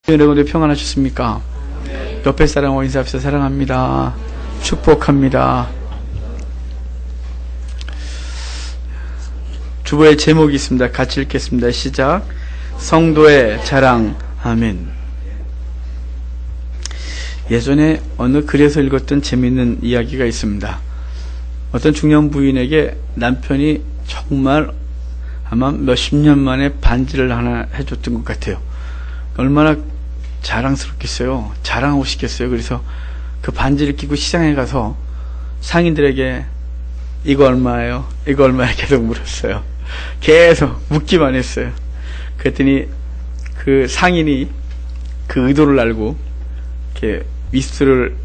여러분들 평안하셨습니까? 옆에 사람하고 인사합시다. 사랑합니다. 축복합니다. 주보의 제목이 있습니다. 같이 읽겠습니다. 시작. 성도의 자랑. 아멘. 예전에 어느 글에서 읽었던 재미있는 이야기가 있습니다. 어떤 중년 부인에게 남편이 정말 아마 몇십 년 만에 반지를 하나 해줬던 것 같아요. 얼마나 자랑스럽겠어요. 자랑하고 싶겠어요. 그래서 그 반지를 끼고 시장에 가서 상인들에게 이거 얼마예요? 이거 얼마예요? 계속 물었어요. 계속 묻기만 했어요. 그랬더니 그 상인이 그 의도를 알고 이렇게 윗입술을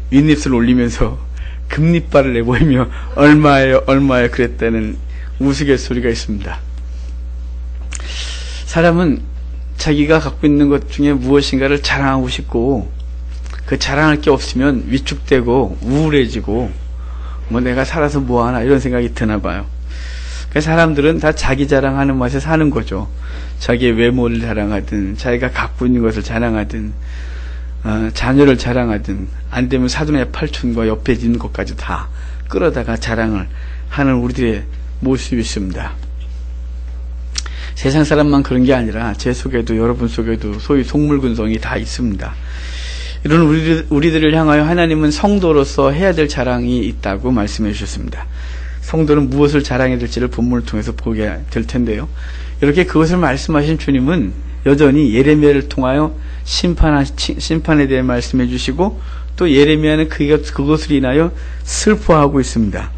올리면서 금리빨을 내보이며 얼마예요? 얼마예요? 그랬다는 우스갯소리가 있습니다. 사람은 자기가 갖고 있는 것 중에 무엇인가를 자랑하고 싶고, 그 자랑할 게 없으면 위축되고 우울해지고 뭐 내가 살아서 뭐하나 이런 생각이 드나 봐요. 그래서 사람들은 다 자기 자랑하는 맛에 사는 거죠. 자기의 외모를 자랑하든 자기가 갖고 있는 것을 자랑하든 자녀를 자랑하든 안 되면 사돈의 팔촌과 옆에 있는 것까지 다 끌어다가 자랑을 하는 우리들의 모습이 있습니다. 세상 사람만 그런 게 아니라 제 속에도 여러분 속에도 소위 속물근성이 다 있습니다. 이런 우리들을 향하여 하나님은 성도로서 해야 될 자랑이 있다고 말씀해 주셨습니다. 성도는 무엇을 자랑해야 될지를 본문을 통해서 보게 될 텐데요. 이렇게 그것을 말씀하신 주님은 여전히 예레미야를 통하여 심판에 대해 말씀해 주시고, 또 예레미야는 그것을 인하여 슬퍼하고 있습니다.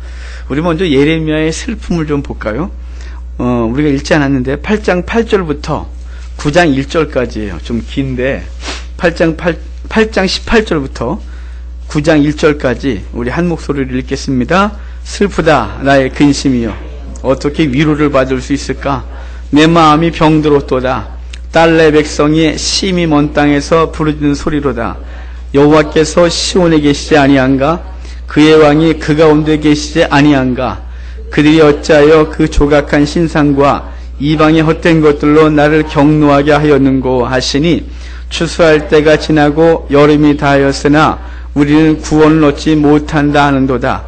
우리 먼저 예레미야의 슬픔을 좀 볼까요? 우리가 읽지 않았는데 8장 8절부터 9장 1절까지예요. 좀 긴데 8장 18절부터 9장 1절까지 우리 한 목소리를 읽겠습니다. 슬프다 나의 근심이여, 어떻게 위로를 받을 수 있을까? 내 마음이 병들었도다. 딸 내 백성이 심히 먼 땅에서 부르짖는 소리로다. 여호와께서 시온에 계시지 아니한가? 그의 왕이 그 가운데 계시지 아니한가? 그들이 어찌하여 그 조각한 신상과 이방의 헛된 것들로 나를 경노하게 하였는고 하시니, 추수할 때가 지나고 여름이 다하였으나 우리는 구원을 얻지 못한다 하는도다.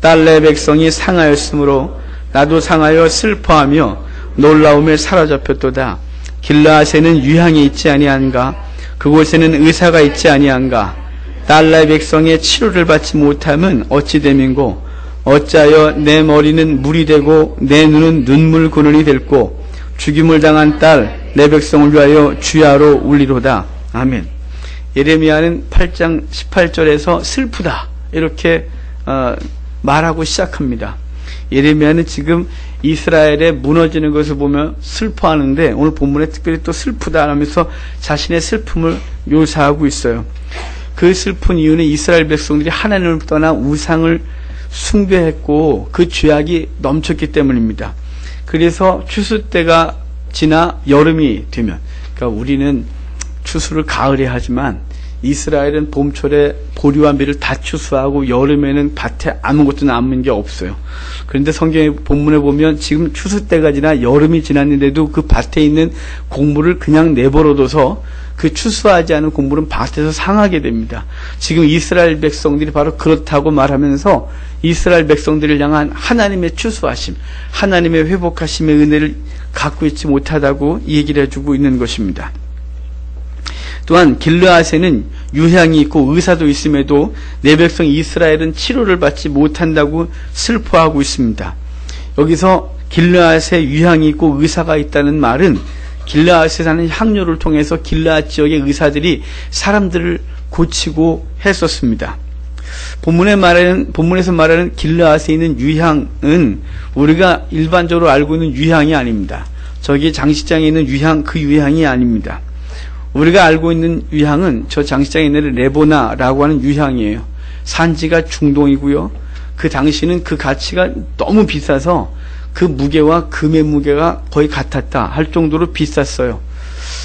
딸 내 백성이 상하였으므로 나도 상하여 슬퍼하며 놀라움에 사로잡혔도다. 길르앗에는 유향이 있지 아니한가? 그곳에는 의사가 있지 아니한가? 딸 내 백성의 치료를 받지 못함은 어찌 됨인고? 어찌하여 내 머리는 물이 되고 내 눈은 눈물 근원이 됐고, 죽임을 당한 딸 내 백성을 위하여 주야로 울리로다. 아멘. 예레미야는 8장 18절에서 슬프다 이렇게 말하고 시작합니다. 예레미야는 지금 이스라엘의 무너지는 것을 보며 슬퍼하는데, 오늘 본문에 특별히 또 슬프다 하면서 자신의 슬픔을 묘사하고 있어요. 그 슬픈 이유는 이스라엘 백성들이 하나님을 떠나 우상을 숭배했고 그 죄악이 넘쳤기 때문입니다. 그래서 추수 때가 지나 여름이 되면, 그러니까 우리는 추수를 가을에 하지만 이스라엘은 봄철에 보리와 밀을 다 추수하고 여름에는 밭에 아무것도 남은 게 없어요. 그런데 성경의 본문에 보면 지금 추수 때가 지나 여름이 지났는데도 그 밭에 있는 곡물을 그냥 내버려둬서 그 추수하지 않은 곡물은 밭에서 상하게 됩니다. 지금 이스라엘 백성들이 바로 그렇다고 말하면서 이스라엘 백성들을 향한 하나님의 추수하심, 하나님의 회복하심의 은혜를 갖고 있지 못하다고 얘기를 해주고 있는 것입니다. 또한 길르앗에는 유향이 있고 의사도 있음에도 내 백성 이스라엘은 치료를 받지 못한다고 슬퍼하고 있습니다. 여기서 길르앗에 유향이 있고 의사가 있다는 말은 길르앗에 사는 향료를 통해서 길르앗 지역의 의사들이 사람들을 고치고 했었습니다. 본문에서 말하는 길르앗에 있는 유향은 우리가 일반적으로 알고 있는 유향이 아닙니다. 저기 장식장에 있는 유향, 그 유향이 아닙니다. 우리가 알고 있는 유향은 저 장식장에 있는 레보나라고 하는 유향이에요. 산지가 중동이고요. 그 당시는 그 가치가 너무 비싸서 그 무게와 금의 무게가 거의 같았다 할 정도로 비쌌어요.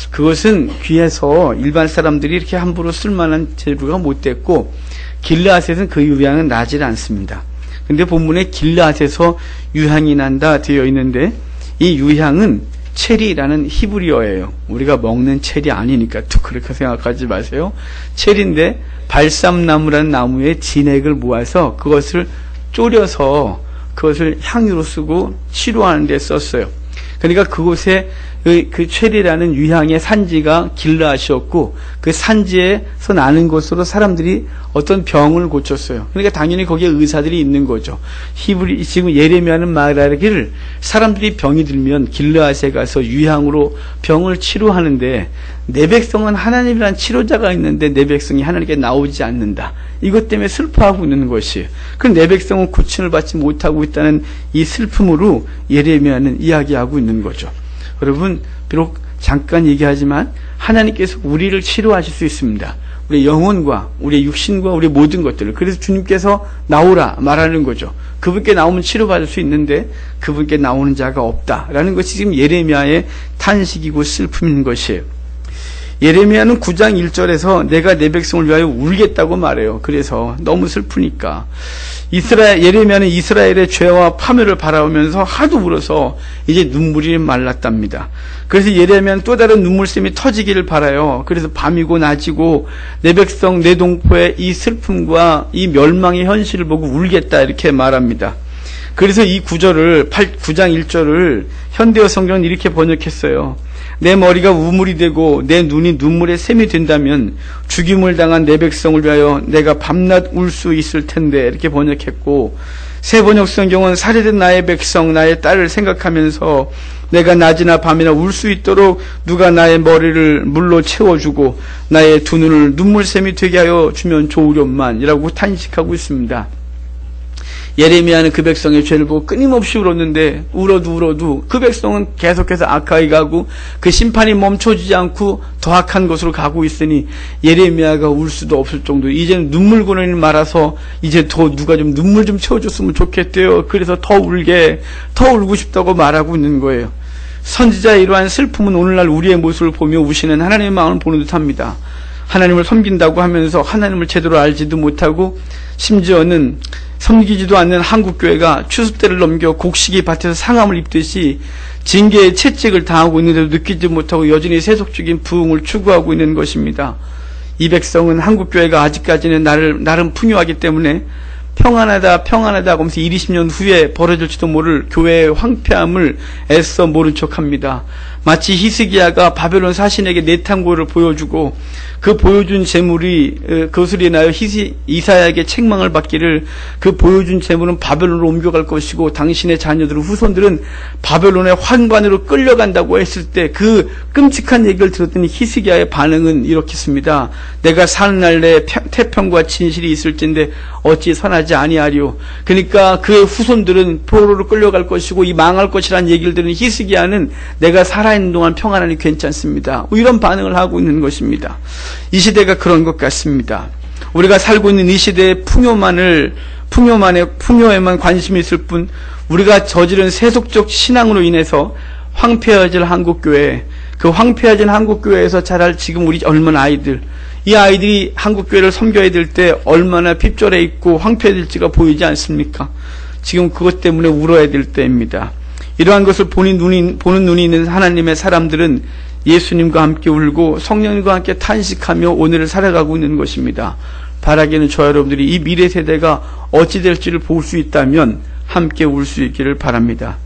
그것은 귀해서 일반 사람들이 이렇게 함부로 쓸만한 재료가 못 됐고, 길르앗에서는 그 유향은 나질 않습니다. 근데 본문에 길르앗에서 유향이 난다 되어 있는데, 이 유향은 체리라는 히브리어예요. 우리가 먹는 체리 아니니까 또 그렇게 생각하지 마세요. 체리인데 발삼나무라는 나무의 진액을 모아서 그것을 졸여서 그것을 향유로 쓰고 치료하는 데 썼어요. 그러니까 그곳에 그 체리라는 유향의 산지가 길르앗이었고 그 산지에서 나는 것으로 사람들이 어떤 병을 고쳤어요. 그러니까 당연히 거기에 의사들이 있는 거죠. 지금 예레미야는 말하기를 사람들이 병이 들면 길르앗에 가서 유향으로 병을 치료하는데 내 백성은 하나님이란 치료자가 있는데 내 백성이 하나님께 나오지 않는다. 이것 때문에 슬퍼하고 있는 것이에요. 그럼 내 백성은 고침을 받지 못하고 있다는 이 슬픔으로 예레미야는 이야기하고 있는 거죠. 여러분, 비록 잠깐 얘기하지만 하나님께서 우리를 치료하실 수 있습니다. 우리의 영혼과 우리의 육신과 우리의 모든 것들을. 그래서 주님께서 나오라 말하는 거죠. 그분께 나오면 치료받을 수 있는데 그분께 나오는 자가 없다라는 것이 지금 예레미야의 탄식이고 슬픔인 것이에요. 예레미야는 9장 1절에서 내가 내 백성을 위하여 울겠다고 말해요. 그래서 너무 슬프니까. 예레미야는 이스라엘의 죄와 파멸을 바라보면서 하도 울어서 이제 눈물이 말랐답니다. 그래서 예레미야는 또 다른 눈물샘이 터지기를 바라요. 그래서 밤이고 낮이고 내 백성 내 동포의 이 슬픔과 이 멸망의 현실을 보고 울겠다 이렇게 말합니다. 그래서 이 9장 1절을 현대어 성경은 이렇게 번역했어요. 내 머리가 우물이 되고 내 눈이 눈물의 샘이 된다면 죽임을 당한 내 백성을 위하여 내가 밤낮 울 수 있을 텐데 이렇게 번역했고, 새 번역 성경은 살해된 나의 백성 나의 딸을 생각하면서 내가 낮이나 밤이나 울 수 있도록 누가 나의 머리를 물로 채워주고 나의 두 눈을 눈물샘이 되게 하여 주면 좋으련만 이라고 탄식하고 있습니다. 예레미야는 그 백성의 죄를 보고 끊임없이 울었는데 울어도 그 백성은 계속해서 악하게 가고 그 심판이 멈춰지지 않고 더 악한 곳으로 가고 있으니 예레미야가 울 수도 없을 정도, 이제는 눈물고는이 말아서 이제 더 누가 좀 눈물 좀 채워줬으면 좋겠대요. 그래서 더 울고 싶다고 말하고 있는 거예요. 선지자의 이러한 슬픔은 오늘날 우리의 모습을 보며 우시는 하나님의 마음을 보는 듯합니다. 하나님을 섬긴다고 하면서 하나님을 제대로 알지도 못하고 심지어는 섬기지도 않는 한국교회가 추수때를 넘겨 곡식이 밭에서 상함을 입듯이 징계의 채찍을 당하고 있는데도 느끼지 못하고 여전히 세속적인 부흥을 추구하고 있는 것입니다. 이 백성은 한국교회가 아직까지는 나름 풍요하기 때문에 평안하다 하면서 20년 후에 벌어질지도 모를 교회의 황폐함을 애써 모른 척합니다. 마치 히스기야가 바벨론 사신에게 내탕고를 보여주고 그 보여준 재물이 그것을 인하여 이사야에게 책망을 받기를 그 보여준 재물은 바벨론으로 옮겨갈 것이고 당신의 자녀들은 후손들은 바벨론의 환관으로 끌려간다고 했을 때 그 끔찍한 얘기를 들었더니 히스기야의 반응은 이렇겠습니다. 내가 사는 날 내 태평과 진실이 있을진데 어찌 선하지 아니하리요. 그러니까 그의 후손들은 포로로 끌려갈 것이고 이 망할 것이라는 얘기를 들은 히스기야는 내가 살아있는 동안 평안하니 괜찮습니다. 이런 반응을 하고 있는 것입니다. 이 시대가 그런 것 같습니다. 우리가 살고 있는 이 시대의 풍요에만 관심이 있을 뿐 우리가 저지른 세속적 신앙으로 인해서 황폐해질 한국교회, 그 황폐해진 한국교회에서 자랄 지금 우리 젊은 아이들, 이 아이들이 한국교회를 섬겨야 될 때 얼마나 핍절해 있고 황폐해질지가 보이지 않습니까? 지금 그것 때문에 울어야 될 때입니다. 이러한 것을 보는 눈이 있는 하나님의 사람들은 예수님과 함께 울고 성령님과 함께 탄식하며 오늘을 살아가고 있는 것입니다. 바라기는 저와 여러분들이 이 미래 세대가 어찌 될지를 볼 수 있다면 함께 울 수 있기를 바랍니다.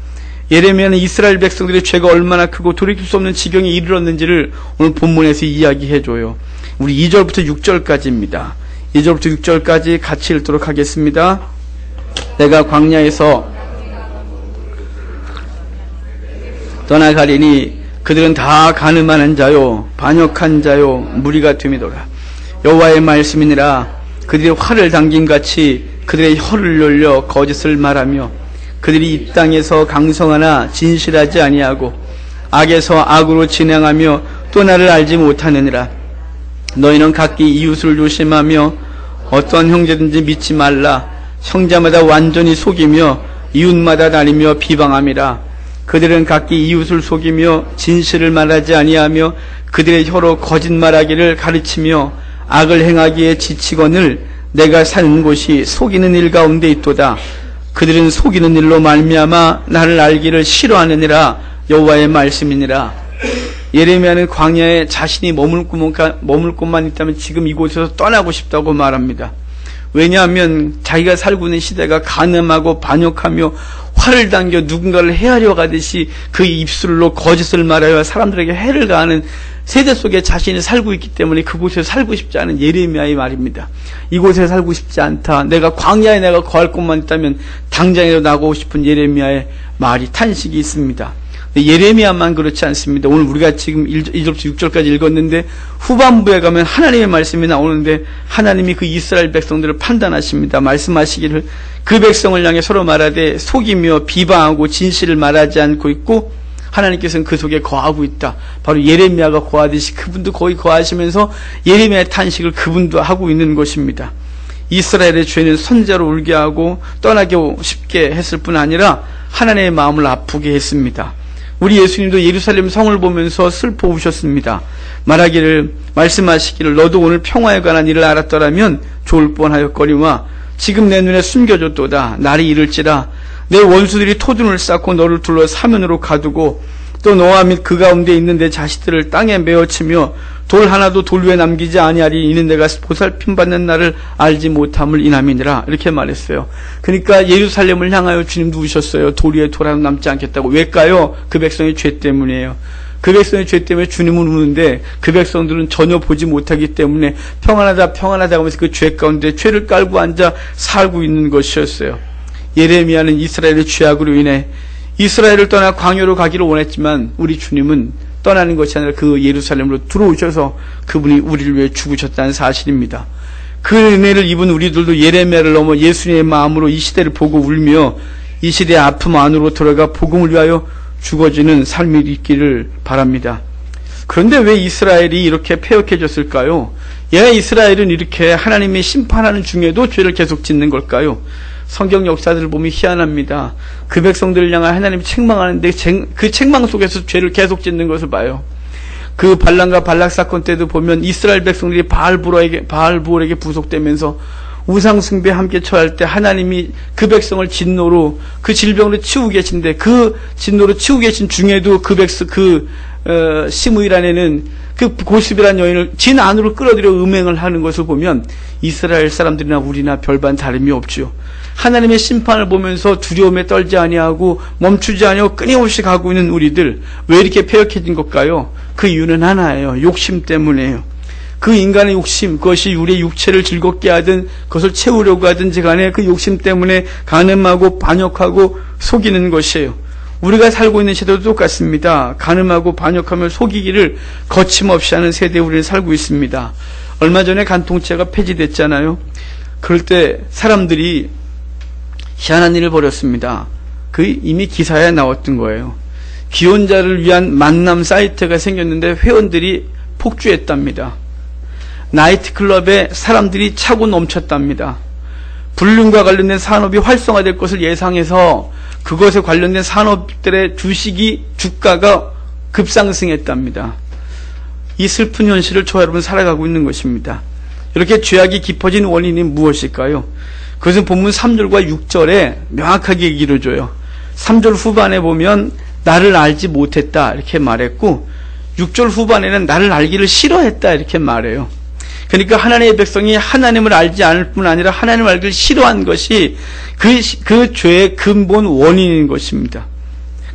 예레미야는 이스라엘 백성들의 죄가 얼마나 크고 돌이킬 수 없는 지경에 이르렀는지를 오늘 본문에서 이야기해줘요. 우리 2절부터 6절까지입니다. 2절부터 6절까지 같이 읽도록 하겠습니다. 내가 광야에서 떠나가리니 그들은 다 가늠하는 자요 반역한 자요 무리가 됨이더라. 여호와의 말씀이니라. 그들이 활을 당김같이 그들의 혀를 놀려 거짓을 말하며 그들이 이 땅에서 강성하나 진실하지 아니하고 악에서 악으로 진행하며 또 나를 알지 못하느니라. 너희는 각기 이웃을 조심하며 어떤 형제든지 믿지 말라. 형제마다 완전히 속이며 이웃마다 나리며 비방함이라. 그들은 각기 이웃을 속이며 진실을 말하지 아니하며 그들의 혀로 거짓말하기를 가르치며 악을 행하기에 지치거늘 내가 사는 곳이 속이는 일 가운데 있도다. 그들은 속이는 일로 말미암아 나를 알기를 싫어하느니라. 여호와의 말씀이니라. 예레미야는 광야에 자신이 머물 곳만 있다면 지금 이곳에서 떠나고 싶다고 말합니다. 왜냐하면 자기가 살고 있는 시대가 간음하고 반역하며 활을 당겨 누군가를 해하려 가듯이 그 입술로 거짓을 말하여 사람들에게 해를 가하는 세대 속에 자신이 살고 있기 때문에 그곳에서 살고 싶지 않은 예레미야의 말입니다. 이곳에 살고 싶지 않다. 내가 광야에 내가 거할 곳만 있다면 당장이라도 나가고 싶은 예레미야의 말이 탄식이 있습니다. 예레미야만 그렇지 않습니다. 오늘 우리가 지금 1절부터 6절까지 읽었는데 후반부에 가면 하나님의 말씀이 나오는데 하나님이 그 이스라엘 백성들을 판단하십니다. 말씀하시기를 그 백성을 향해 서로 말하되 속이며 비방하고 진실을 말하지 않고 있고 하나님께서는 그 속에 거하고 있다. 바로 예레미야가 거하듯이 그분도 거기 거하시면서 예레미야의 탄식을 그분도 하고 있는 것입니다. 이스라엘의 죄는 선자로 울게 하고 떠나기 쉽게 했을 뿐 아니라 하나님의 마음을 아프게 했습니다. 우리 예수님도 예루살렘 성을 보면서 슬퍼 우셨습니다. 말씀하시기를 너도 오늘 평화에 관한 일을 알았더라면 좋을 뻔하였거니와 지금 내 눈에 숨겨졌도다. 날이 이를지라 내 원수들이 토둔을 쌓고 너를 둘러 사면으로 가두고 또 너와 및 그 가운데 있는 내 자식들을 땅에 메어치며 돌 하나도 돌 위에 남기지 아니하리. 이는 내가 보살핌 받는 날을 알지 못함을 인함이니라. 이렇게 말했어요. 그러니까 예루살렘을 향하여 주님도 우셨어요. 돌 위에 돌 하나 남지 않겠다고. 왜일까요? 그 백성의 죄 때문이에요. 그 백성의 죄 때문에 주님은 우는데 그 백성들은 전혀 보지 못하기 때문에 평안하다 평안하다 하면서 그 죄 가운데 죄를 깔고 앉아 살고 있는 것이었어요. 예레미야는 이스라엘의 죄악으로 인해 이스라엘을 떠나 광야로 가기를 원했지만 우리 주님은 떠나는 것이 아니라 그 예루살렘으로 들어오셔서 그분이 우리를 위해 죽으셨다는 사실입니다. 그 은혜를 입은 우리들도 예레미야를 넘어 예수님의 마음으로 이 시대를 보고 울며 이 시대의 아픔 안으로 들어가 복음을 위하여 죽어지는 삶이 있기를 바랍니다. 그런데 왜 이스라엘이 이렇게 패역해졌을까요? 왜 이스라엘은 이렇게 하나님이 심판하는 중에도 죄를 계속 짓는 걸까요? 성경 역사들을 보면 희한합니다. 그 백성들을 향해 하나님이 책망하는데 그 책망 속에서 죄를 계속 짓는 것을 봐요. 그 발람과 발락 사건 때도 보면 이스라엘 백성들이 바알부올에게 부속되면서 우상 숭배에 함께 처할 때 하나님이 그 백성을 진노로 그 질병으로 치우고 계신데 그 진노로 치우고 계신 중에도 시므이라는 그 고스비라는 여인을 진 안으로 끌어들여 음행을 하는 것을 보면 이스라엘 사람들이나 우리나 별반 다름이 없죠. 하나님의 심판을 보면서 두려움에 떨지 아니하고 멈추지 아니하고 끊임없이 가고 있는 우리들 왜 이렇게 패역해진 걸까요? 그 이유는 하나예요. 욕심 때문이에요. 그 인간의 욕심, 그것이 우리의 육체를 즐겁게 하든 그것을 채우려고 하든지 간에 그 욕심 때문에 간음하고 반역하고 속이는 것이에요. 우리가 살고 있는 시대도 똑같습니다. 간음하고 반역하며 속이기를 거침없이 하는 세대에 우리는 살고 있습니다. 얼마 전에 간통죄가 폐지됐잖아요. 그럴 때 사람들이 희한한 일을 벌였습니다. 그 이미 기사에 나왔던 거예요. 기혼자를 위한 만남 사이트가 생겼는데 회원들이 폭주했답니다. 나이트클럽에 사람들이 차고 넘쳤답니다. 불륜과 관련된 산업이 활성화될 것을 예상해서 그것에 관련된 산업들의 주가가 급상승했답니다. 이 슬픈 현실을 저와 여러분 살아가고 있는 것입니다. 이렇게 죄악이 깊어진 원인이 무엇일까요? 그것은 본문 3절과 6절에 명확하게 얘기를 줘요. 3절 후반에 보면 나를 알지 못했다 이렇게 말했고 6절 후반에는 나를 알기를 싫어했다 이렇게 말해요. 그러니까 하나님의 백성이 하나님을 알지 않을 뿐 아니라 하나님을 알기를 싫어한 것이 그 죄의 근본 원인인 것입니다.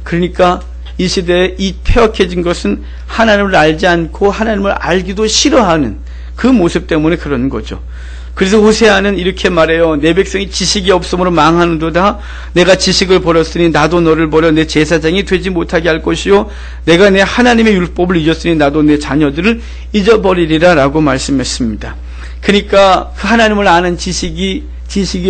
그러니까 이 시대에 이 패역해진 것은 하나님을 알지 않고 하나님을 알기도 싫어하는 그 모습 때문에 그런 거죠. 그래서 호세아는 이렇게 말해요. 내 백성이 지식이 없으므로 망하는도다. 내가 지식을 버렸으니 나도 너를 버려 내 제사장이 되지 못하게 할 것이요 내가 내 하나님의 율법을 잊었으니 나도 내 자녀들을 잊어버리리라 라고 말씀했습니다. 그러니까 하나님을 아는 지식이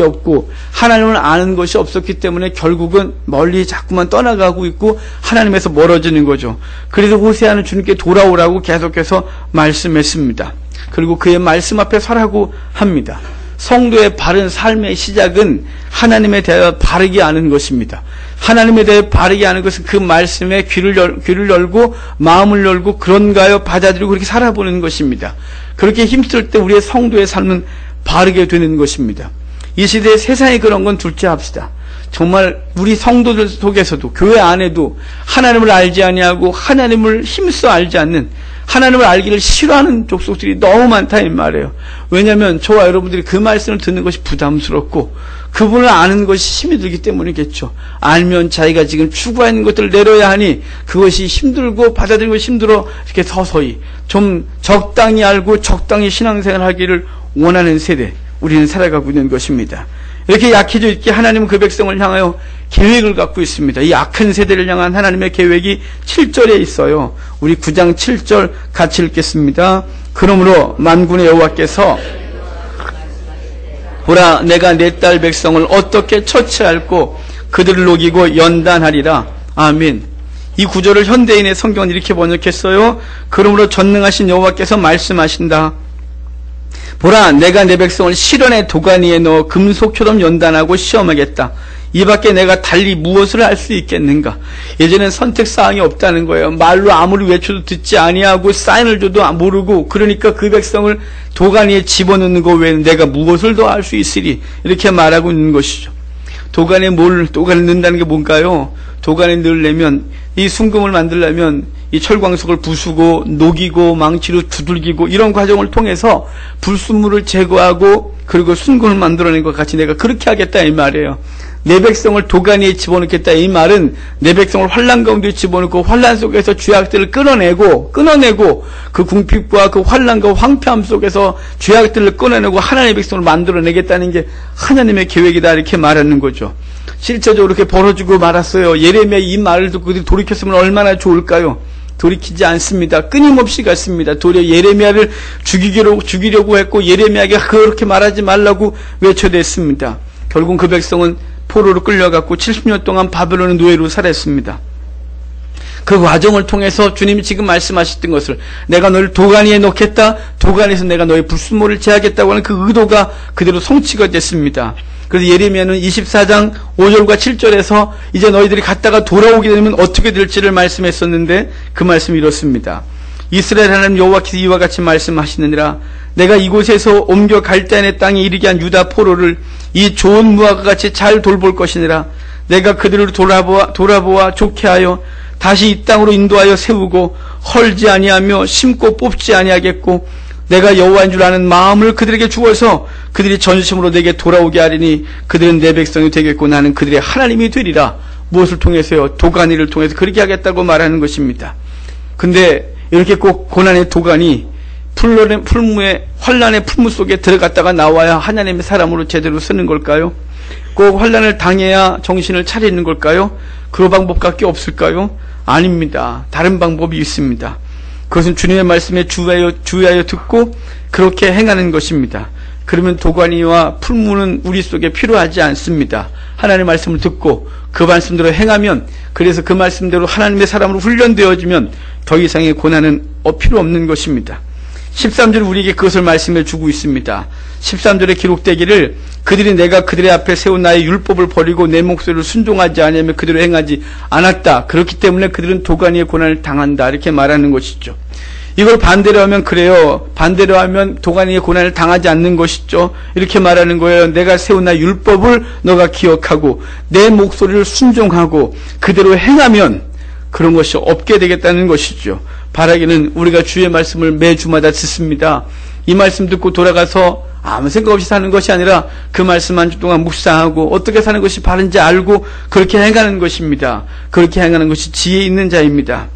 없고 하나님을 아는 것이 없었기 때문에 결국은 멀리 자꾸만 떠나가고 있고 하나님에서 멀어지는 거죠. 그래서 호세아는 주님께 돌아오라고 계속해서 말씀했습니다. 그리고 그의 말씀 앞에 서라고 합니다. 성도의 바른 삶의 시작은 하나님에 대하여 바르게 아는 것입니다. 하나님에 대해 바르게 아는 것은 그 말씀에 귀를 열고 마음을 열고 그런가요 받아들이고 그렇게 살아보는 것입니다. 그렇게 힘쓸 때 우리의 성도의 삶은 바르게 되는 것입니다. 이 시대에 세상에 그런 건 둘째 합시다. 정말 우리 성도들 속에서도 교회 안에도 하나님을 알지 아니하고 하나님을 힘써 알지 않는, 하나님을 알기를 싫어하는 족속들이 너무 많다 이 말이에요. 왜냐하면 저와 여러분들이 그 말씀을 듣는 것이 부담스럽고 그분을 아는 것이 힘이 들기 때문이겠죠. 알면 자기가 지금 추구하는 것들을 내려야 하니 그것이 힘들고 받아들이고 힘들어 이렇게 서서히 좀 적당히 알고 적당히 신앙생활 하기를 원하는 세대, 우리는 살아가고 있는 것입니다. 이렇게 약해져 있기에 하나님은 그 백성을 향하여 계획을 갖고 있습니다. 이 악한 세대를 향한 하나님의 계획이 7절에 있어요. 우리 9장 7절 같이 읽겠습니다. 그러므로 만군의 여호와께서 보라, 내가 내 딸 백성을 어떻게 처치할고 그들을 녹이고 연단하리라. 아멘. 이 구절을 현대인의 성경은 이렇게 번역했어요. 그러므로 전능하신 여호와께서 말씀하신다. 보라, 내가 내 백성을 실현의 도가니에 넣어 금속처럼 연단하고 시험하겠다. 이 밖에 내가 달리 무엇을 할 수 있겠는가? 예전엔 선택사항이 없다는 거예요. 말로 아무리 외쳐도 듣지 아니하고 사인을 줘도 모르고, 그러니까 그 백성을 도가니에 집어넣는 거 외에는 내가 무엇을 더 할 수 있으리, 이렇게 말하고 있는 것이죠. 도가니에 도가니 넣는다는 게 뭔가요? 도가니 넣으려면, 이 순금을 만들려면 이 철광석을 부수고 녹이고 망치로 두들기고 이런 과정을 통해서 불순물을 제거하고 그리고 순금을 만들어낸 것 같이 내가 그렇게 하겠다 이 말이에요. 내 백성을 도가니에 집어넣겠다 이 말은 내 백성을 환난 가운데 집어넣고 환난 속에서 죄악들을 끊어내고 그 궁핍과 그 환난과 황폐함 속에서 죄악들을 끊어내고 하나님의 백성을 만들어내겠다는 게 하나님의 계획이다, 이렇게 말하는 거죠. 실제적으로 이렇게 벌어지고 말았어요. 예레미야 이 말을 듣고 그들이 돌이켰으면 얼마나 좋을까요? 돌이키지 않습니다. 끊임없이 갔습니다. 도리어 예레미야를 죽이려고 했고 예레미야에게 그렇게 말하지 말라고 외쳐댔습니다. 결국 그 백성은 포로로 끌려갔고 70년 동안 바벨론의 노예로 살았습니다. 그 과정을 통해서 주님이 지금 말씀하셨던 것을, 내가 너를 도가니에 넣겠다, 도가니에서 내가 너의 불순물을 제하겠다고 하는 그 의도가 그대로 성취가 됐습니다. 그래서 예레미야는 24장 5절과 7절에서 이제 너희들이 갔다가 돌아오게 되면 어떻게 될지를 말씀했었는데 그 말씀이 이렇습니다. 이스라엘 하나님 여호와께서 이와 같이 말씀하시느니라. 내가 이곳에서 옮겨갈 때 내 땅에 이르게 한 유다 포로를 이 좋은 무화과 같이 잘 돌볼 것이니라. 내가 그들을 돌아보아 좋게 하여 다시 이 땅으로 인도하여 세우고 헐지 아니하며 심고 뽑지 아니하겠고, 내가 여호와인 줄 아는 마음을 그들에게 주어서 그들이 전심으로 내게 돌아오게 하리니 그들은 내 백성이 되겠고 나는 그들의 하나님이 되리라. 무엇을 통해서요? 도가니를 통해서 그렇게 하겠다고 말하는 것입니다. 근데 이렇게 꼭 고난의 도가니, 풀무의 환난의 풀무 속에 들어갔다가 나와야 하나님의 사람으로 제대로 쓰는 걸까요? 꼭 환난을 당해야 정신을 차리는 걸까요? 그 방법밖에 없을까요? 아닙니다. 다른 방법이 있습니다. 그것은 주님의 말씀에 주의하여 듣고 그렇게 행하는 것입니다. 그러면 도가니와 풀무는 우리 속에 필요하지 않습니다. 하나님의 말씀을 듣고 그 말씀대로 행하면, 그래서 그 말씀대로 하나님의 사람으로 훈련되어지면 더 이상의 고난은 필요 없는 것입니다. 13절 우리에게 그것을 말씀해 주고 있습니다. 13절에 기록되기를, 그들이 내가 그들의 앞에 세운 나의 율법을 버리고 내 목소리를 순종하지 아니하며 그대로 행하지 않았다. 그렇기 때문에 그들은 도가니의 고난을 당한다. 이렇게 말하는 것이죠. 이걸 반대로 하면 그래요. 반대로 하면 도가니의 고난을 당하지 않는 것이죠. 이렇게 말하는 거예요. 내가 세운 나의 율법을 너가 기억하고 내 목소리를 순종하고 그대로 행하면 그런 것이 없게 되겠다는 것이죠. 바라기는 우리가 주의 말씀을 매주마다 듣습니다. 이 말씀 듣고 돌아가서 아무 생각 없이 사는 것이 아니라 그 말씀 한 주 동안 묵상하고 어떻게 사는 것이 바른지 알고 그렇게 행하는 것입니다. 그렇게 행하는 것이 지혜 있는 자입니다.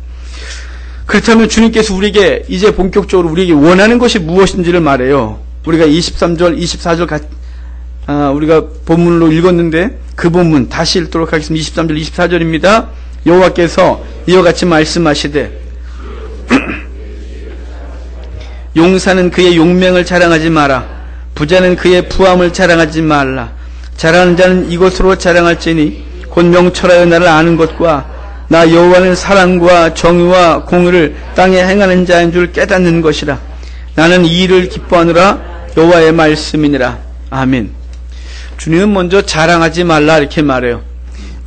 그렇다면 주님께서 우리에게 이제 본격적으로 우리에게 원하는 것이 무엇인지를 말해요. 우리가 23절, 24절 우리가 본문으로 읽었는데 그 본문 다시 읽도록 하겠습니다. 23절, 24절입니다. 여호와께서 이와 같이 말씀하시되 용사는 그의 용맹을 자랑하지 마라. 부자는 그의 부함을 자랑하지 말라. 자랑하는 자는 이것으로 자랑할지니 곧 명철하여 나를 아는 것과 나 여호와는 사랑과 정의와 공의를 땅에 행하는 자인 줄 깨닫는 것이라. 나는 이 일을 기뻐하느라 여호와의 말씀이니라. 아멘. 주님은 먼저 자랑하지 말라 이렇게 말해요.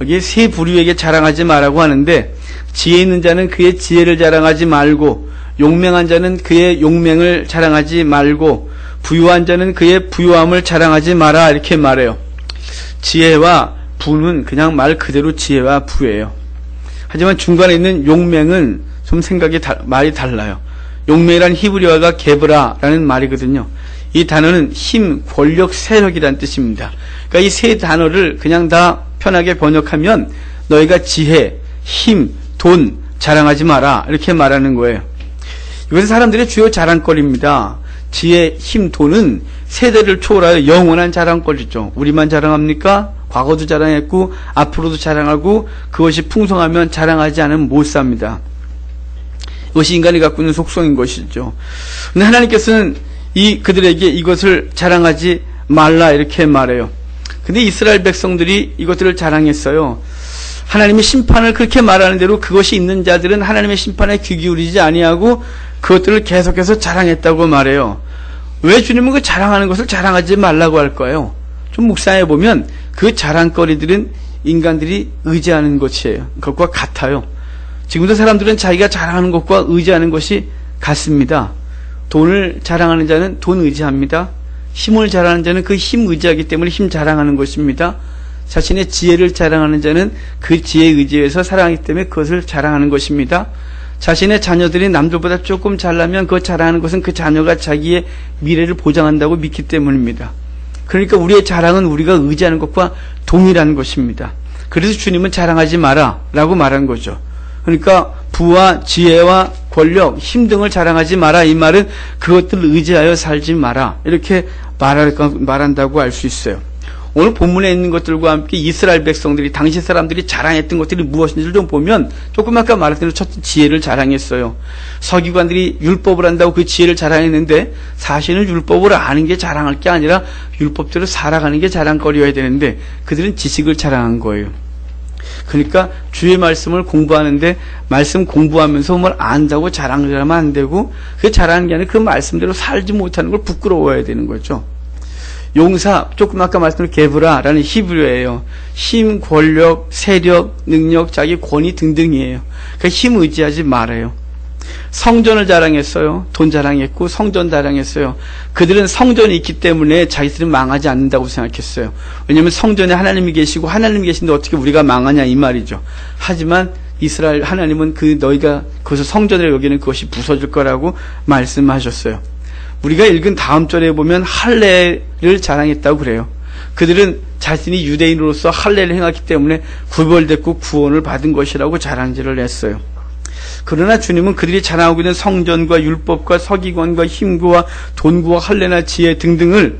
여기 세 부류에게 자랑하지 말라고 하는데, 지혜 있는 자는 그의 지혜를 자랑하지 말고, 용맹한 자는 그의 용맹을 자랑하지 말고, 부유한 자는 그의 부유함을 자랑하지 마라 이렇게 말해요. 지혜와 부는 그냥 말 그대로 지혜와 부예요. 하지만 중간에 있는 용맹은 좀 말이 달라요. 용맹이란 히브리어가 게브라라는 말이거든요. 이 단어는 힘, 권력, 세력이란 뜻입니다. 그러니까 이 세 단어를 그냥 다 편하게 번역하면 너희가 지혜, 힘, 돈 자랑하지 마라 이렇게 말하는 거예요. 이것은 사람들의 주요 자랑거리입니다. 지혜, 힘, 돈은 세대를 초월하여 영원한 자랑거리죠. 우리만 자랑합니까? 과거도 자랑했고 앞으로도 자랑하고 그것이 풍성하면 자랑하지 않으면 못 삽니다. 이것이 인간이 갖고 있는 속성인 것이죠. 근데 하나님께서는 그들에게 이것을 자랑하지 말라 이렇게 말해요. 근데 이스라엘 백성들이 이것들을 자랑했어요. 하나님의 심판을 그렇게 말하는 대로 그것이 있는 자들은 하나님의 심판에 귀 기울이지 아니하고 그것들을 계속해서 자랑했다고 말해요. 왜 주님은 그 자랑하는 것을 자랑하지 말라고 할까요? 좀 묵상해 보면 그 자랑거리들은 인간들이 의지하는 것이에요. 그것과 같아요. 지금도 사람들은 자기가 자랑하는 것과 의지하는 것이 같습니다. 돈을 자랑하는 자는 돈 의지합니다. 힘을 자랑하는 자는 그 힘 의지하기 때문에 힘 자랑하는 것입니다. 자신의 지혜를 자랑하는 자는 그 지혜에 의지해서 살아가기 때문에 그것을 자랑하는 것입니다. 자신의 자녀들이 남들보다 조금 잘나면 그 자랑하는 것은 그 자녀가 자기의 미래를 보장한다고 믿기 때문입니다. 그러니까 우리의 자랑은 우리가 의지하는 것과 동일한 것입니다. 그래서 주님은 자랑하지 마라 라고 말한 거죠. 그러니까 부와 지혜와 권력, 힘 등을 자랑하지 마라. 이 말은 그것들을 의지하여 살지 마라. 이렇게 말한다고 알 수 있어요. 오늘 본문에 있는 것들과 함께 이스라엘 백성들이 당시 사람들이 자랑했던 것들이 무엇인지를 좀 보면 조금 아까 말했던 첫 지혜를 자랑했어요. 서기관들이 율법을 한다고 그 지혜를 자랑했는데 사실은 율법을 아는 게 자랑할 게 아니라 율법대로 살아가는 게 자랑거리여야 되는데 그들은 지식을 자랑한 거예요. 그러니까 주의 말씀을 공부하는데 말씀 공부하면서 뭘 안다고 자랑하면 안 되고 그 자랑하는 게 아니라 그 말씀대로 살지 못하는 걸 부끄러워해야 되는 거죠. 용사, 조금 아까 말씀드린 게브라라는 히브리어예요. 힘, 권력, 세력, 능력, 자기 권위 등등이에요. 그러니까 힘 의지하지 말아요. 성전을 자랑했어요. 돈 자랑했고 성전 자랑했어요. 그들은 성전이 있기 때문에 자기들은 망하지 않는다고 생각했어요. 왜냐하면 성전에 하나님이 계시고 하나님이 계신데 어떻게 우리가 망하냐 이 말이죠. 하지만 이스라엘 하나님은 너희가 그것을 성전을 여기는 그것이 부서질 거라고 말씀하셨어요. 우리가 읽은 다음 절에 보면 할례를 자랑했다고 그래요. 그들은 자신이 유대인으로서 할례를 행했기 때문에 구별됐고 구원을 받은 것이라고 자랑질을 했어요. 그러나 주님은 그들이 자랑하고 있는 성전과 율법과 서기관과 힘과 돈과 할례나 지혜 등등을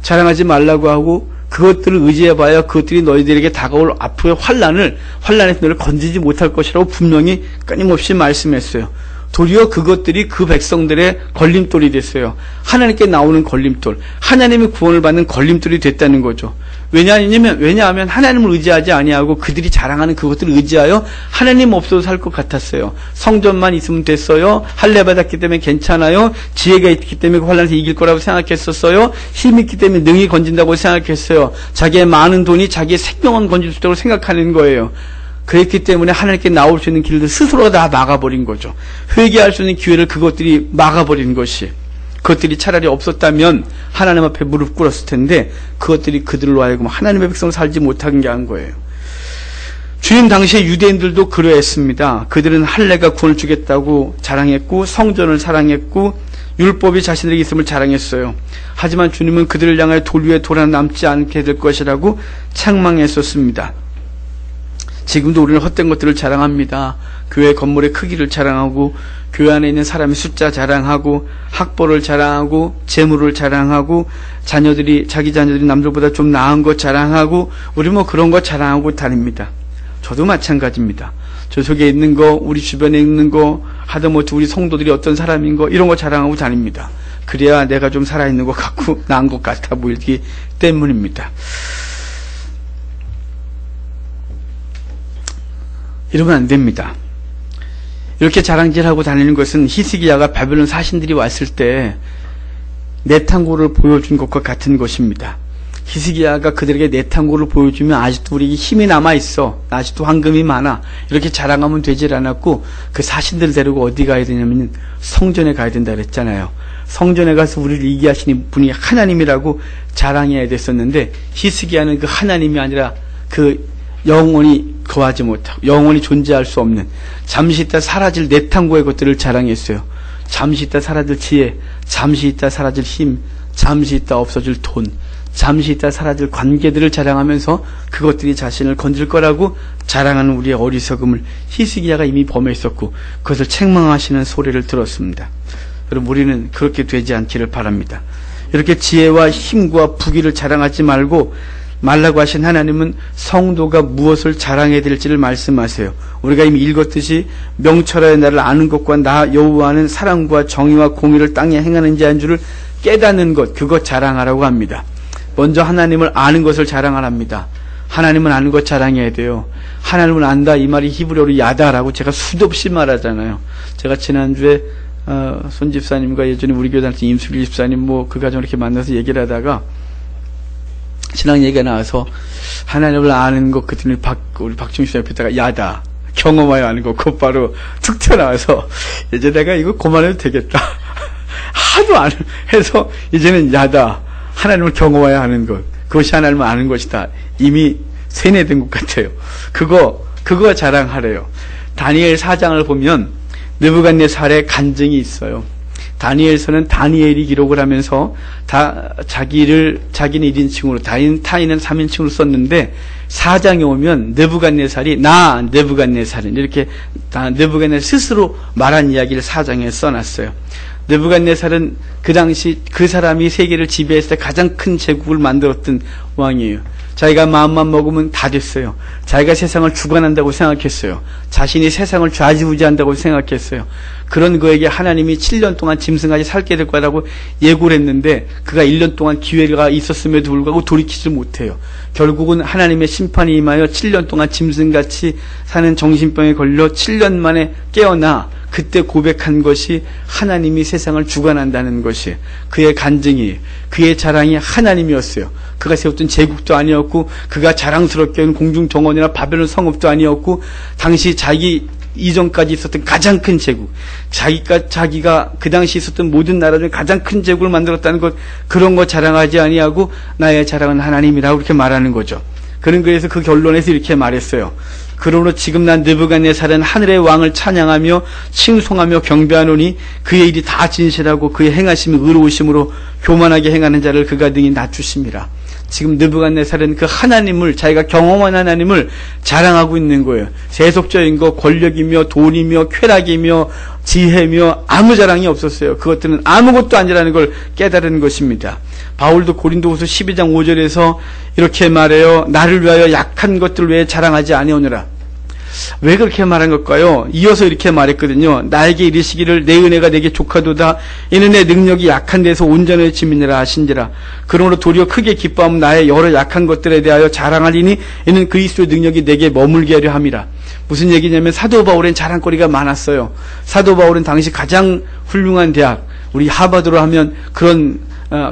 자랑하지 말라고 하고 그것들을 의지해봐야 그것들이 너희들에게 다가올 앞으로의 환난에서 너를 건지지 못할 것이라고 분명히 끊임없이 말씀했어요. 도리어 그것들이 그 백성들의 걸림돌이 됐어요. 하나님께 나오는 걸림돌, 하나님의 구원을 받는 걸림돌이 됐다는 거죠. 왜냐하면 하나님을 의지하지 아니하고 그들이 자랑하는 그것들을 의지하여 하나님 없어도 살 것 같았어요. 성전만 있으면 됐어요. 할례 받았기 때문에 괜찮아요. 지혜가 있기 때문에 그 환난에서 이길 거라고 생각했었어요. 힘이 있기 때문에 능히 건진다고 생각했어요. 자기의 많은 돈이 자기의 생명은 건질 수 있다고 생각하는 거예요. 그랬기 때문에 하나님께 나올 수 있는 길을 스스로 다 막아버린 거죠. 회개할 수 있는 기회를 그것들이 막아버린 것이, 그것들이 차라리 없었다면 하나님 앞에 무릎 꿇었을 텐데 그것들이 그들로 하여금 하나님의 백성을 살지 못하게 한 거예요. 주님 당시에 유대인들도 그러했습니다. 그들은 할례가 구원을 주겠다고 자랑했고 성전을 사랑했고 율법이 자신들에게 있음을 자랑했어요. 하지만 주님은 그들을 향하여 돌 위에 돌아 남지 않게 될 것이라고 책망했었습니다. 지금도 우리는 헛된 것들을 자랑합니다. 교회 건물의 크기를 자랑하고 교회 안에 있는 사람의 숫자 자랑하고 학벌을 자랑하고 재물을 자랑하고 자기 자녀들이 남들보다 좀 나은 것 자랑하고 우리 그런 거 자랑하고 다닙니다. 저도 마찬가지입니다. 저 속에 있는 거, 우리 주변에 있는 거, 하다못해 우리 성도들이 어떤 사람인 거 이런 거 자랑하고 다닙니다. 그래야 내가 좀 살아있는 것 같고 나은 것 같아 보이기 때문입니다. 이러면 안 됩니다. 이렇게 자랑질하고 다니는 것은 히스기야가 바벨론 사신들이 왔을 때 내탕고를 보여준 것과 같은 것입니다. 히스기야가 그들에게 내탕고를 보여주면 아직도 우리에게 힘이 남아있어, 아직도 황금이 많아, 이렇게 자랑하면 되질 않았고 그 사신들을 데리고 어디 가야 되냐면 성전에 가야 된다 그랬잖아요. 성전에 가서 우리를 이기게 하시는 분이 하나님이라고 자랑해야 됐었는데, 히스기야는 그 하나님이 아니라 그 영원히 거하지 못하고 영원히 존재할 수 없는, 잠시 있다 사라질 내탕고의 것들을 자랑했어요. 잠시 있다 사라질 지혜, 잠시 있다 사라질 힘, 잠시 있다 없어질 돈, 잠시 있다 사라질 관계들을 자랑하면서 그것들이 자신을 건질 거라고 자랑하는 우리의 어리석음을 히스기야가 이미 범했었고, 그것을 책망하시는 소리를 들었습니다. 여러분, 우리는 그렇게 되지 않기를 바랍니다. 이렇게 지혜와 힘과 부귀를 자랑하지 말라고 하신 하나님은 성도가 무엇을 자랑해야 될지를 말씀하세요. 우리가 이미 읽었듯이 명철하여 나를 아는 것과 나 여호와는 사랑과 정의와 공의를 땅에 행하는 자인 줄을 깨닫는 것, 그것 자랑하라고 합니다. 먼저 하나님을 아는 것을 자랑하랍니다. 하나님은 아는 것 자랑해야 돼요. 하나님을 안다, 이 말이 히브리어로 야다라고 제가 수도 없이 말하잖아요. 제가 지난주에 손 집사님과 예전에 우리 교회 다니던 임수길 집사님 그 가정을 이렇게 만나서 얘기를 하다가 신앙 얘기가 나와서 하나님을 아는 것, 그랬더니 우리 박중식 옆에다가 야다, 경험하여 아는 것, 곧바로 툭 튀어나와서 이제 내가 이거 그만해도 되겠다. 하도 안 해서 이제는 야다, 하나님을 경험하여 아는 것, 그것이 하나님을 아는 것이다. 이미 세뇌된 것 같아요. 그거 자랑하래요. 다니엘 4장을 보면 느부갓네살의 간증이 있어요. 다니엘서는 다니엘이 기록을 하면서 자기는 1인칭으로 타인은 3인칭으로 썼는데, 4장에 오면 느부갓네살이 느부갓네살은 이렇게 느부갓네살 스스로 말한 이야기를 4장에 써놨어요. 느부갓네살은 그 당시 그 사람이 세계를 지배했을 때 가장 큰 제국을 만들었던 왕이에요. 자기가 마음만 먹으면 다 됐어요. 자기가 세상을 주관한다고 생각했어요. 자신이 세상을 좌지우지한다고 생각했어요. 그런 그에게 하나님이 7년 동안 짐승같이 살게 될 거라고 예고를 했는데, 그가 1년 동안 기회가 있었음에도 불구하고 돌이키지 못해요. 결국은 하나님의 심판이 임하여 7년 동안 짐승같이 사는 정신병에 걸려 7년 만에 깨어나 그때 고백한 것이 하나님이 세상을 주관한다는 것이 그의 간증이, 그의 자랑이 하나님이었어요. 그가 세웠던 제국도 아니었고, 그가 자랑스럽게 한 공중정원이나 바벨론 성읍도 아니었고, 당시 자기 이전까지 있었던 가장 큰 제국, 자기가 그 당시 있었던 모든 나라 중에 가장 큰 제국을 만들었다는 것, 그런 거 자랑하지 아니하고 나의 자랑은 하나님이라고 이렇게 말하는 거죠. 그래서 그 결론에서 이렇게 말했어요. 그러므로 지금 난 느부갓네살은 하늘의 왕을 찬양하며 칭송하며 경배하노니 그의 일이 다 진실하고 그의 행하심이 의로우심으로 교만하게 행하는 자를 그가 능히 낮추심이라. 지금 느부갓네살은 그 하나님을, 자기가 경험한 하나님을 자랑하고 있는 거예요. 세속적인 거, 권력이며 돈이며 쾌락이며 지혜며 아무 자랑이 없었어요. 그것들은 아무것도 아니라는 걸 깨달은 것입니다. 바울도 고린도후서 12장 5절에서 이렇게 말해요. 나를 위하여 약한 것들 외에 자랑하지 아니오느라. 왜 그렇게 말한 걸까요? 이어서 이렇게 말했거든요. 나에게 이르시기를 내 은혜가 내게 족하도다. 이는 내 능력이 약한 데서 온전해짐이니라 하신지라. 그러므로 도리어 크게 기뻐하면 나의 여러 약한 것들에 대하여 자랑하리니 이는 그리스도의 능력이 내게 머물게 하려 함이라. 무슨 얘기냐면 사도 바울엔 자랑거리가 많았어요. 사도 바울은 당시 가장 훌륭한 대학, 우리 하버드로 하면 그런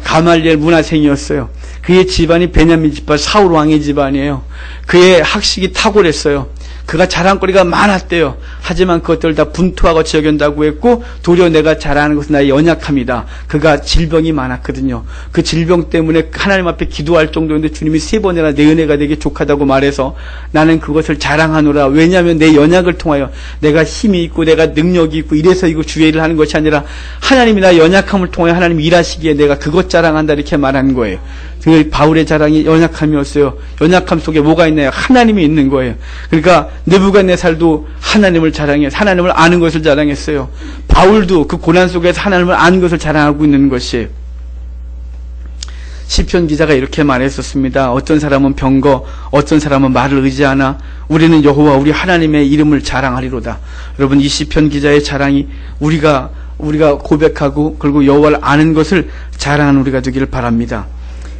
가말리엘 문화생이었어요. 그의 집안이 베냐민 집안, 사울 왕의 집안이에요. 그의 학식이 탁월했어요. 그가 자랑거리가 많았대요. 하지만 그것들을 다 분투하고 저견다고 했고, 도리어 내가 자랑하는 것은 나의 연약함이다. 그가 질병이 많았거든요. 그 질병 때문에 하나님 앞에 기도할 정도인데 주님이 3번이나 내 은혜가 되게 족하다고 말해서 나는 그것을 자랑하노라. 왜냐하면 내 연약을 통하여 내가 힘이 있고 내가 능력이 있고 이래서 이거 주의 일을 하는 것이 아니라 하나님이 나의 연약함을 통하여 하나님이 일하시기에 내가 그것 자랑한다, 이렇게 말하는 거예요. 그 바울의 자랑이 연약함이었어요. 연약함 속에 뭐가 있나요? 하나님이 있는 거예요. 그러니까 느부갓네살도 하나님을 자랑해, 하나님을 아는 것을 자랑했어요. 바울도 그 고난 속에서 하나님을 아는 것을 자랑하고 있는 것이에요. 시편 기자가 이렇게 말했었습니다. 어떤 사람은 병거, 어떤 사람은 말을 의지하나 우리는 여호와 우리 하나님의 이름을 자랑하리로다. 여러분, 이 시편 기자의 자랑이 우리가 고백하고 그리고 여호와를 아는 것을 자랑하는 우리가 되기를 바랍니다.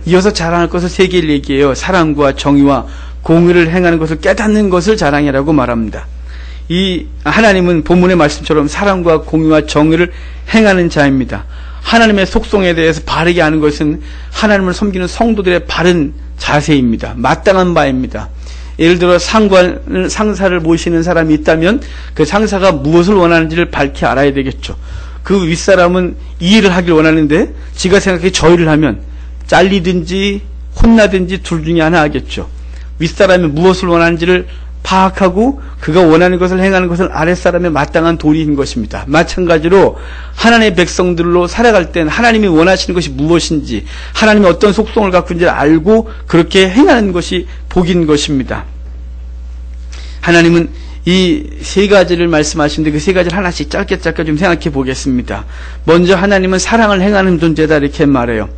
이어서 자랑할 것을 3개를 얘기해요. 사랑과 정의와 공의를 행하는 것을 깨닫는 것을 자랑이라고 말합니다. 이 하나님은 본문의 말씀처럼 사랑과 공의와 정의를 행하는 자입니다. 하나님의 속성에 대해서 바르게 아는 것은 하나님을 섬기는 성도들의 바른 자세입니다. 마땅한 바입니다. 예를 들어 상사를 모시는 사람이 있다면 그 상사가 무엇을 원하는지를 밝히 알아야 되겠죠. 그 윗사람은 이 일을 하길 원하는데 지가 생각해 저 일을 하면 잘리든지 혼나든지 둘 중에 하나 하겠죠. 윗사람이 무엇을 원하는지를 파악하고 그가 원하는 것을 행하는 것은 아랫사람의 마땅한 도리인 것입니다. 마찬가지로 하나님의 백성들로 살아갈 땐 하나님이 원하시는 것이 무엇인지, 하나님이 어떤 속성을 갖고 있는지를 알고 그렇게 행하는 것이 복인 것입니다. 하나님은 이 세 가지를 말씀하시는데 그 세 가지를 하나씩 짧게 좀 생각해 보겠습니다. 먼저 하나님은 사랑을 행하는 존재다 이렇게 말해요.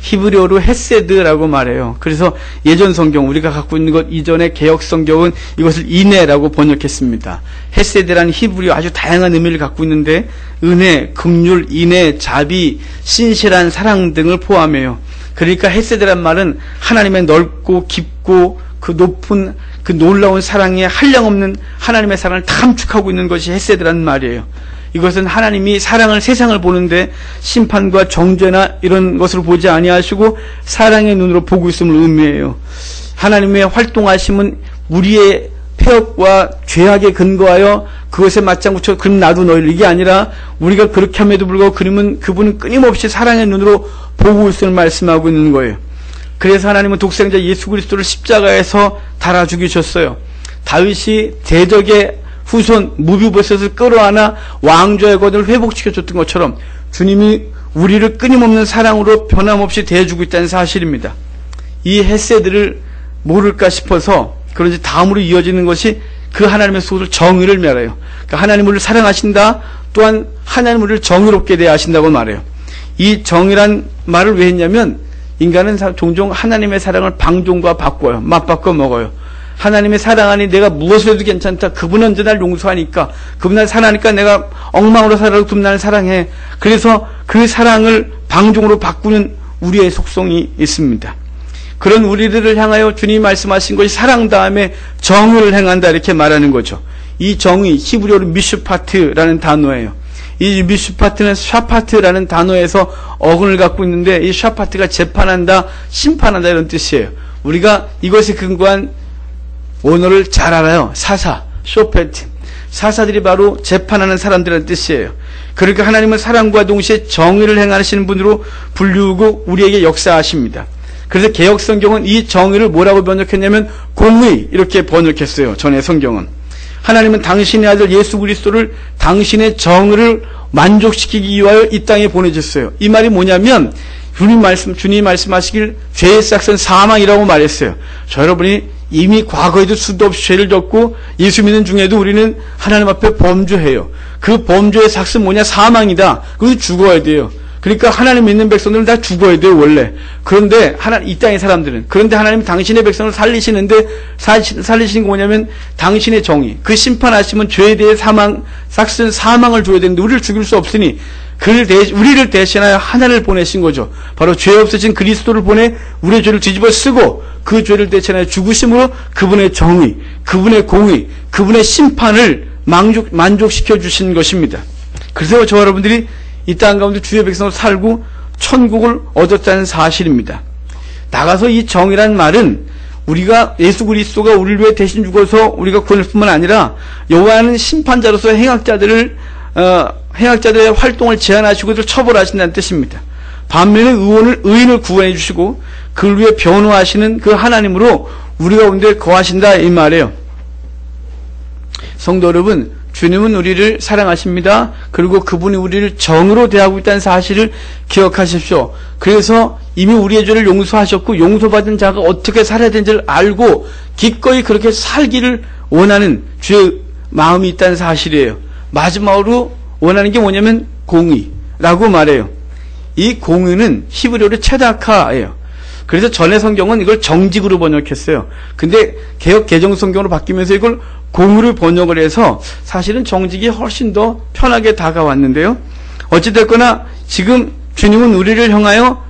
히브리어로 헤세드라고 말해요. 그래서 예전 성경 우리가 갖고 있는 것 이전의 개역 성경은 이것을 인애라고 번역했습니다. 헤세드라는 히브리어 아주 다양한 의미를 갖고 있는데 은혜, 긍휼, 인애, 자비, 신실한 사랑 등을 포함해요. 그러니까 헤세드란 말은 하나님의 넓고 깊고 그 높은 그 놀라운 사랑에 한량없는 하나님의 사랑을 감축하고 있는 것이 헤세드라는 말이에요. 이것은 하나님이 사랑을 세상을 보는데 심판과 정죄나 이런 것을 보지 아니하시고 사랑의 눈으로 보고 있음을 의미해요. 하나님의 활동하심은 우리의 폐역과 죄악에 근거하여 그것에 맞장구 쳐 그럼 나도 너희를 이게 아니라 우리가 그렇게 함에도 불구하고 그분은 끊임없이 사랑의 눈으로 보고 있음을 말씀하고 있는 거예요. 그래서 하나님은 독생자 예수 그리스도를 십자가에서 달아 죽이셨어요. 다윗이 대적의 후손 무비보셋을 끌어안아 왕좌의 권을 회복시켜줬던 것처럼 주님이 우리를 끊임없는 사랑으로 변함없이 대해주고 있다는 사실입니다. 이 헤세드를 모를까 싶어서 그런지 다음으로 이어지는 것이 그 하나님의 소를 정의를 말해요. 그러니까 하나님 우리를 사랑하신다, 또한 하나님 우리를 정의롭게 대하신다고 말해요. 이 정의란 말을 왜 했냐면 인간은 종종 하나님의 사랑을 방종과 바꿔요. 맞바꿔 먹어요. 하나님의 사랑 안에 내가 무엇을 해도 괜찮다. 그분은 언제 날 용서하니까, 그분 날 사랑하니까 내가 엉망으로 살아도 그분 날 사랑해. 그래서 그 사랑을 방종으로 바꾸는 우리의 속성이 있습니다. 그런 우리들을 향하여 주님이 말씀하신 것이 사랑 다음에 정의를 행한다 이렇게 말하는 거죠. 이 정의 히브리어로 미슈파트라는 단어예요. 이 미슈파트는 샤파트라는 단어에서 어근을 갖고 있는데 이 샤파트가 재판한다, 심판한다 이런 뜻이에요. 우리가 이것에 근거한 언어를 잘 알아요. 사사, 쇼페트. 사사들이 바로 재판하는 사람들이라는 뜻이에요. 그러니까 하나님은 사랑과 동시에 정의를 행하시는 분으로 불리우고 우리에게 역사하십니다. 그래서 개역 성경은 이 정의를 뭐라고 번역했냐면 공의 이렇게 번역했어요. 전의 성경은. 하나님은 당신의 아들 예수 그리스도를 당신의 정의를 만족시키기 위하여 이 땅에 보내셨어요. 이 말이 뭐냐면 주님이 말씀하시길 죄의 싹은 사망이라고 말했어요. 여러분이 이미 과거에도 수도 없이 죄를 졌고 예수 믿는 중에도 우리는 하나님 앞에 범죄해요. 그 범죄의 삭은 뭐냐? 사망이다. 그래서 죽어야 돼요. 그러니까 하나님 믿는 백성들은 다 죽어야 돼요, 원래. 그런데 이 땅의 사람들은. 그런데 하나님 당신의 백성을 살리시는데 살리시는 게 뭐냐면 당신의 정의. 그 심판하시면 죄에 대해 삭은 사망을 줘야 되는데 우리를 죽일 수 없으니 우리를 대신하여 하나님을 보내신 거죠. 바로 죄 없으신 그리스도를 보내 우리의 죄를 뒤집어 쓰고 그 죄를 대신하여 죽으심으로 그분의 정의, 그분의 공의, 그분의 심판을 만족시켜 주신 것입니다. 그래서 저와 여러분들이 이 땅 가운데 주의 백성으로 살고 천국을 얻었다는 사실입니다. 나가서 이 정의란 말은 우리가 예수 그리스도가 우리를 위해 대신 죽어서 우리가 구원할 뿐만 아니라 여호와는 심판자로서 행악자들의 활동을 제한하시고 그들을 처벌하신다는 뜻입니다. 반면에 의인을 구원해 주시고 그를 위해 변호하시는 그 하나님으로 우리 가운데 거하신다 이 말이에요. 성도 여러분, 주님은 우리를 사랑하십니다. 그리고 그분이 우리를 정으로 대하고 있다는 사실을 기억하십시오. 그래서 이미 우리의 죄를 용서하셨고 용서받은 자가 어떻게 살아야 되는지를 알고 기꺼이 그렇게 살기를 원하는 주의 마음이 있다는 사실이에요. 마지막으로 원하는 게 뭐냐면 공의라고 말해요. 이 공의는 히브리어로 체다카예요. 그래서 전의 성경은 이걸 정직으로 번역했어요. 근데 개역 개정 성경으로 바뀌면서 이걸 공의로 번역을 해서 사실은 정직이 훨씬 더 편하게 다가왔는데요. 어찌됐거나 지금 주님은 우리를 향하여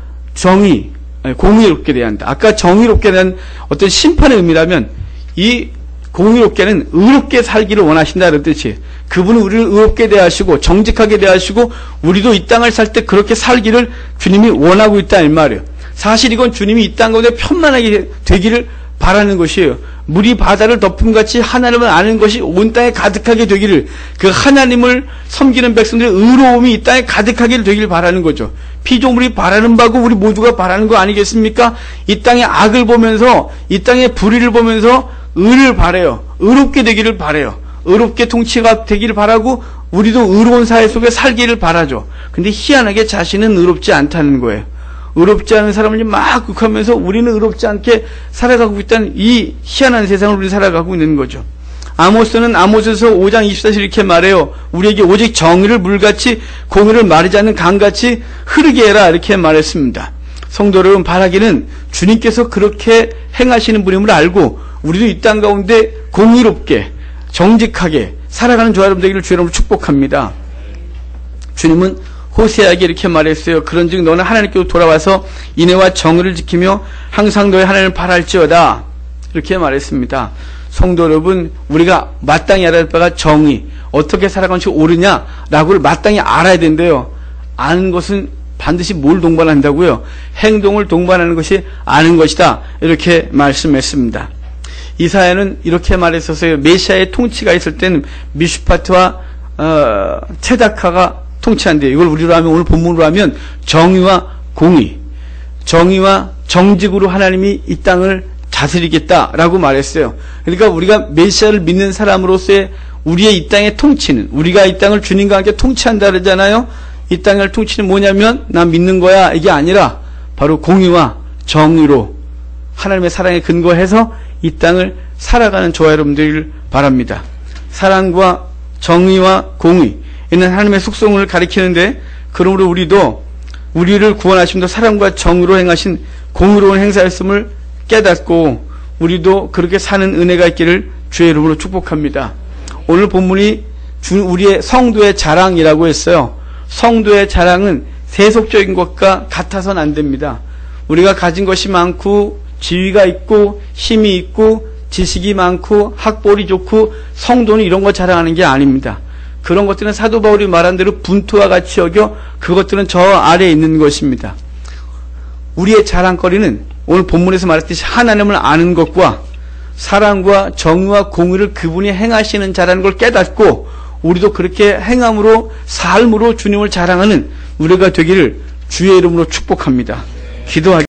공의롭게 대한다. 아까 정의롭게 대한 어떤 심판의 의미라면 이 공의롭게는 의롭게 살기를 원하신다는 뜻이에요. 그분은 우리를 의롭게 대하시고 정직하게 대하시고 우리도 이 땅을 살 때 그렇게 살기를 주님이 원하고 있다 이 말이에요. 사실 이건 주님이 이 땅 가운데 편만하게 되기를 바라는 것이에요. 물이 바다를 덮음같이 하나님을 아는 것이 온 땅에 가득하게 되기를, 그 하나님을 섬기는 백성들의 의로움이 이 땅에 가득하게 되기를 바라는 거죠. 피조물이 바라는 바고 우리 모두가 바라는 거 아니겠습니까? 이 땅의 악을 보면서, 이 땅의 불의를 보면서 의를 바라요. 의롭게 되기를 바라요. 의롭게 통치가 되기를 바라고 우리도 의로운 사회 속에 살기를 바라죠. 근데 희한하게 자신은 의롭지 않다는 거예요. 의롭지 않은 사람을 막 극하면서 우리는 의롭지 않게 살아가고 있다는 이 희한한 세상을 우리 살아가고 있는 거죠. 아모스는 아모스서 5장 24절 이렇게 말해요. 우리에게 오직 정의를 물같이 공의를 마르지 않는 강같이 흐르게 해라, 이렇게 말했습니다. 성도 여러분, 바라기는 주님께서 그렇게 행하시는 분임을 알고 우리도 이 땅 가운데 공의롭게 정직하게 살아가는 저와 여러분 되기를 주 여러분을 축복합니다. 주님은 호세아에게 이렇게 말했어요. 그런즉 너는 하나님께로 돌아와서 인애와 정의를 지키며 항상 너의 하나님을 바랄지어다, 이렇게 말했습니다. 성도 여러분, 우리가 마땅히 알아야 할 바가 정의, 어떻게 살아가는지 옳으냐라고를 마땅히 알아야 된대요. 아는 것은 반드시 뭘 동반한다고요? 행동을 동반하는 것이 아는 것이다, 이렇게 말씀했습니다. 이사야는 이렇게 말했었어요. 메시아의 통치가 있을 때는 미슈파트와 체다카가 통치한대요. 이걸 우리로 하면, 오늘 본문으로 하면 정의와 공의, 정의와 정직으로 하나님이 이 땅을 다스리겠다라고 말했어요. 그러니까 우리가 메시아를 믿는 사람으로서의 우리의 이 땅의 통치는, 우리가 이 땅을 주님과 함께 통치한다 그러잖아요. 이 땅을 통치는 뭐냐면 난 믿는 거야, 이게 아니라 바로 공의와 정의로 하나님의 사랑에 근거해서 이 땅을 살아가는 저와 여러분들을 바랍니다. 사랑과 정의와 공의, 이는 하나님의 속성을 가리키는데, 그러므로 우리도 우리를 구원하심도 사랑과 정의로 행하신 공의로운 행사였음을 깨닫고 우리도 그렇게 사는 은혜가 있기를 주의 이름으로 축복합니다. 오늘 본문이 우리의 성도의 자랑이라고 했어요. 성도의 자랑은 세속적인 것과 같아서는 안 됩니다. 우리가 가진 것이 많고 지위가 있고 힘이 있고 지식이 많고 학벌이 좋고 성도는 이런 거 자랑하는 게 아닙니다. 그런 것들은 사도 바울이 말한 대로 분투와 같이 여겨 그것들은 저 아래에 있는 것입니다. 우리의 자랑거리는 오늘 본문에서 말했듯이 하나님을 아는 것과 사랑과 정의와 공의를 그분이 행하시는 자라는 걸 깨닫고 우리도 그렇게 행함으로 삶으로 주님을 자랑하는 우리가 되기를 주의 이름으로 축복합니다. 기도하겠습니다.